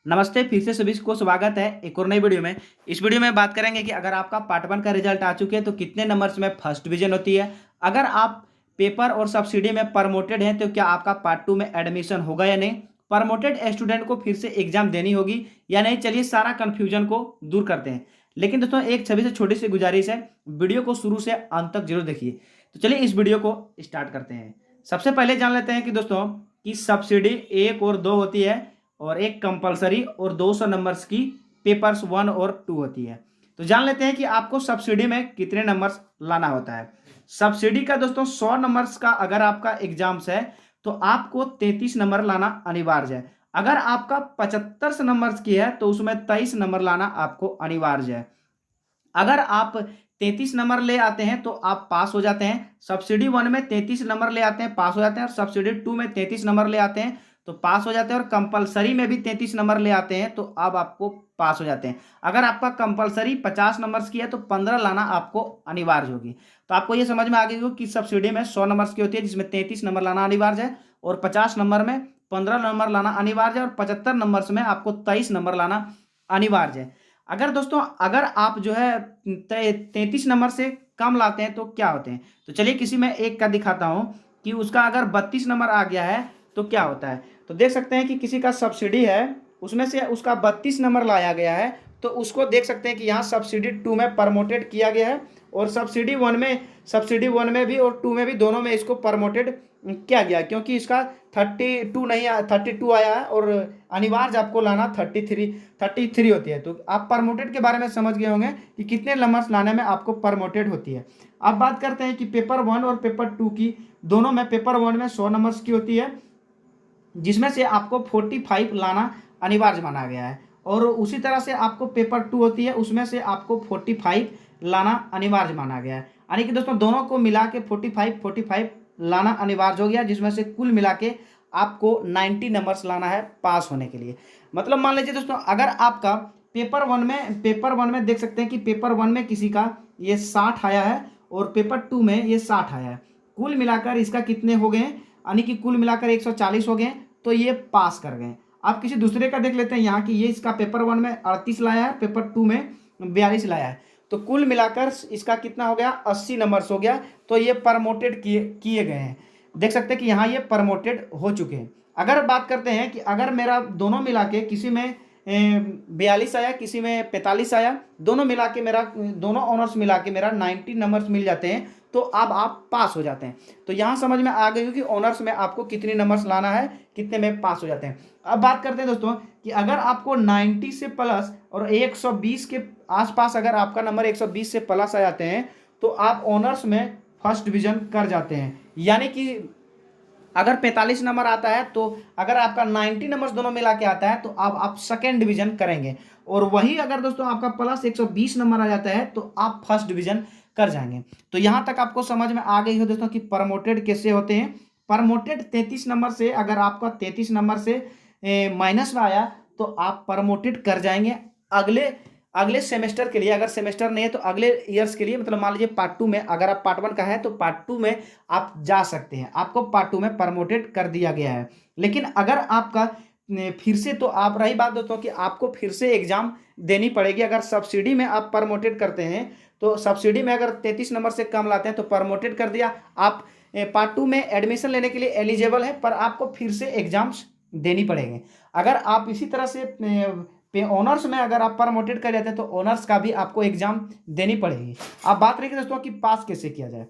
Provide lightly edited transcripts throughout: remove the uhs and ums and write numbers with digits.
नमस्ते, फिर से सभी को स्वागत है एक और नई वीडियो में। इस वीडियो में बात करेंगे कि अगर आपका पार्ट वन का रिजल्ट आ चुके हैं तो कितने नंबर्स में फर्स्ट डिवीजन होती है। अगर आप पेपर और सब्सिडी में प्रमोटेड हैं तो क्या आपका पार्ट टू में एडमिशन होगा या नहीं। प्रमोटेड स्टूडेंट को फिर से एग्जाम देनी होगी या नहीं। चलिए सारा कन्फ्यूजन को दूर करते हैं। लेकिन दोस्तों एक छवि से छोटी सी गुजारिश है, वीडियो को शुरू से अंत तक जरूर देखिए। तो चलिए इस वीडियो को स्टार्ट करते हैं। सबसे पहले जान लेते हैं कि दोस्तों की सब्सिडी 1 और 2 होती है और एक कंपलसरी और 200 नंबर्स की पेपर्स 1 और 2 होती है। तो जान लेते हैं कि आपको सब्सिडी में कितने नंबर्स लाना होता है। सब्सिडी का दोस्तों 100 नंबर्स का अगर आपका एग्जाम्स है तो आपको 33 नंबर लाना अनिवार्य है। अगर आपका 75 नंबर्स की है तो उसमें 23 नंबर लाना आपको अनिवार्य है। अगर आप 33 नंबर ले आते हैं तो आप पास हो जाते हैं। सब्सिडी 1 में 33 नंबर ले आते हैं, पास हो जाते हैं। और सब्सिडी 2 में 33 नंबर ले आते हैं तो पास हो जाते हैं। और कंपलसरी में भी 33 नंबर ले आते हैं तो अब आपको पास हो जाते हैं। अगर आपका कंपलसरी 50 नंबर्स की है तो 15 लाना आपको अनिवार्य होगी। तो आपको ये समझ में आ गई हो कि सब्सिडी में 100 नंबर्स की होती है जिसमें 33 नंबर लाना अनिवार्य है और 50 नंबर में 15 नंबर लाना अनिवार्य है और 75 नंबर्स में आपको 23 नंबर लाना अनिवार्य है। अगर दोस्तों अगर आप जो है 33 नंबर से कम लाते हैं तो क्या होते हैं। तो चलिए किसी में एक का दिखाता हूं कि उसका अगर 32 नंबर आ गया है तो क्या होता है। तो देख सकते हैं कि किसी का सब्सिडी है, उसमें से उसका 32 नंबर लाया गया है तो उसको देख सकते हैं कि यहाँ सब्सिडी 2 में प्रमोटेड किया गया है और सब्सिडी 1 में भी और 2 में भी दोनों में इसको प्रमोटेड किया गया क्योंकि इसका 32 नहीं आया, 32 आया है और अनिवार्य आपको लाना 33 होती है। तो आप प्रमोटेड के बारे में समझ गए होंगे कि कितने नंबर्स लाने में आपको प्रमोटेड होती है। अब बात करते हैं कि पेपर 1 और पेपर 2 की। दोनों में पेपर 1 में 100 नंबर्स की होती है जिसमें से आपको 45 लाना अनिवार्य माना गया है और उसी तरह से आपको पेपर 2 होती है उसमें से आपको 45 लाना अनिवार्य माना गया है। यानी कि दोस्तों दोनों को मिला के 45 लाना अनिवार्य हो गया जिसमें से कुल मिला के आपको 90 नंबर्स लाना है पास होने के लिए। मतलब मान लीजिए दोस्तों अगर आपका पेपर वन में देख सकते हैं कि पेपर 1 में किसी का ये 60 आया है और पेपर 2 में ये 60 आया है। कुल मिलाकर इसका कितने हो गए, यानी कि कुल मिलाकर 140 हो गए तो ये पास कर गए। आप किसी दूसरे का देख लेते हैं यहाँ कि ये इसका पेपर 1 में 38 लाया है, पेपर 2 में 42 लाया है तो कुल मिलाकर इसका कितना हो गया 80 नंबर्स हो गया। तो ये प्रमोटेड किए गए हैं। देख सकते हैं कि यहाँ ये प्रमोटेड हो चुके हैं। अगर बात करते हैं कि अगर मेरा दोनों मिला के किसी में 42 आया, किसी में 45 आया, दोनों मिला के मेरा दोनों ऑनर्स मिला के मेरा 90 नंबर्स मिल जाते हैं तो अब आप पास हो जाते हैं। तो यहाँ समझ में आ गई कि ऑनर्स में आपको कितने नंबर्स लाना है, कितने में पास हो जाते हैं। अब बात करते हैं दोस्तों कि अगर आपको 90 से प्लस और 120 के आसपास अगर आपका नंबर 120 से प्लस आ जाते हैं तो आप ऑनर्स में फर्स्ट डिवीजन कर जाते हैं। यानी कि अगर 45 नंबर आता है तो अगर आपका 90 नंबर दोनों मिला के आता है तो अब आप सेकेंड डिवीजन करेंगे और वही अगर दोस्तों आपका प्लस 120 नंबर आ जाता है तो आप फर्स्ट डिवीजन कर जाएंगे। तो यहां तक आपको समझ में आ गई हो दोस्तों कि प्रमोटेड कैसे होते हैं। प्रमोटेड 33 नंबर से अगर आपका 33 नंबर से माइनस में आया तो आप प्रमोटेड कर जाएंगे अगले अगले सेमेस्टर के लिए। अगर सेमेस्टर नहीं है तो अगले ईयर्स के लिए, मतलब मान लीजिए पार्ट 2 में अगर आप पार्ट 1 का है तो पार्ट 2 में आप जा सकते हैं, आपको पार्ट 2 में प्रमोटेड कर दिया गया है। लेकिन अगर आपका फिर से, तो आप रही बात दोस्तों कि आपको फिर से एग्जाम देनी पड़ेगी। अगर सब्सिडी में आप प्रमोटेड करते हैं तो सब्सिडी में अगर 33 नंबर से कम लाते हैं तो प्रमोटेड कर दिया, आप पार्ट 2 में एडमिशन लेने के लिए एलिजिबल है पर आपको फिर से एग्जाम्स देनी पड़ेंगे। अगर आप इसी तरह से ऑनर्स में अगर आप प्रमोटेड कर जाते हैं तो ऑनर्स का भी आपको एग्जाम देनी पड़ेगी। अब बात रही दोस्तों कि पास कैसे किया जाए।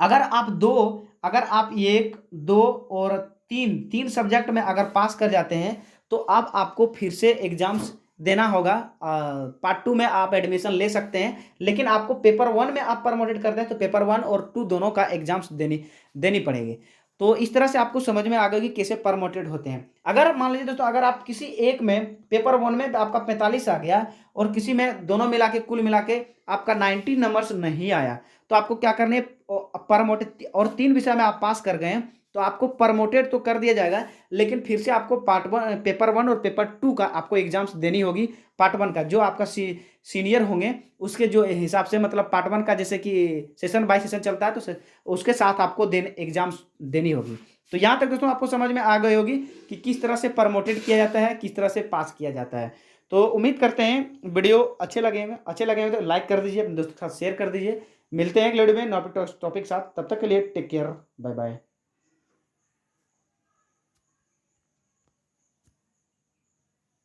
अगर आप एक दो और तीन सब्जेक्ट में अगर पास कर जाते हैं तो अब आपको फिर से एग्जाम्स देना होगा। पार्ट 2 में आप एडमिशन ले सकते हैं लेकिन आपको पेपर 1 में आप प्रमोटेड करते हैं तो पेपर 1 और 2 दोनों का एग्जाम्स देनी पड़ेगी। तो इस तरह से आपको समझ में आ गया कि कैसे प्रमोटेड होते हैं। अगर मान लीजिए दोस्तों अगर आप किसी एक में पेपर 1 में आपका 45 आ गया और किसी में दोनों मिला के कुल मिला के आपका 90 नंबर्स नहीं आया तो आपको क्या करने है, प्रमोटेड और 3 विषय में आप पास कर गए तो आपको प्रमोटेड तो कर दिया जाएगा लेकिन फिर से आपको पेपर 1 और पेपर 2 का आपको एग्जाम्स देनी होगी। पार्ट 1 का जो आपका सीनियर होंगे उसके जो हिसाब से, मतलब पार्ट 1 का जैसे कि सेशन बाय सेशन चलता है तो उसके साथ आपको एग्जाम्स देनी होगी। तो यहाँ तक दोस्तों आपको समझ में आ गई होगी कि किस तरह से प्रमोटेड किया जाता है, किस तरह से पास किया जाता है। तो उम्मीद करते हैं वीडियो अच्छे लगेंगे तो लाइक कर दीजिए, अपने दोस्तों के साथ शेयर कर दीजिए। मिलते हैं अगले वीडियो में नॉट टॉपिक साथ, तब तक के लिए टेक केयर, बाय बाय।